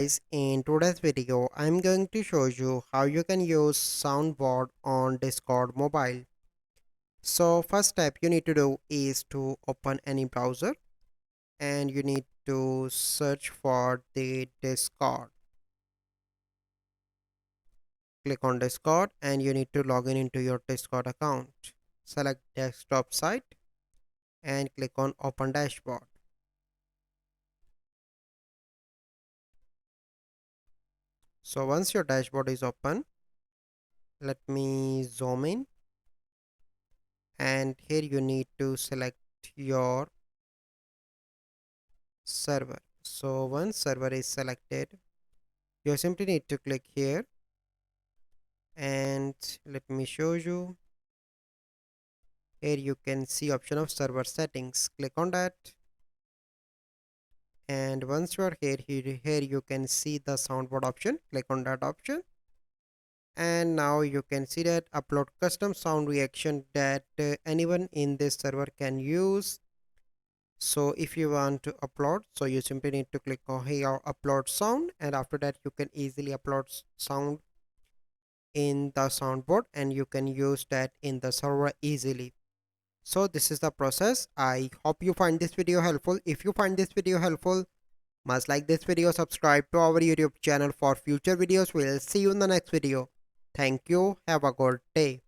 Guys, in today's video I'm going to show you how you can use Soundboard on Discord mobile. So first step you need to do is to open any browser and you need to search for the Discord. Click on Discord and you need to log in into your Discord account. Select desktop site and click on open dashboard. So once your dashboard is open, let me zoom in, and here you need to select your server. So once server is selected, you simply need to click here, and let me show you. Here you can see option of server settings. Click on that, and once you are here you can see the soundboard option. Click on that option, and now you can see that upload custom sound reaction that anyone in this server can use. So if you want to upload, so you simply need to click on here upload sound, and after that you can easily upload sound in the soundboard and you can use that in the server easily. So this is the process. I hope you find this video helpful. If you find this video helpful, must like this video, subscribe to our YouTube channel for future videos. We'll see you in the next video. Thank you. Have a good day.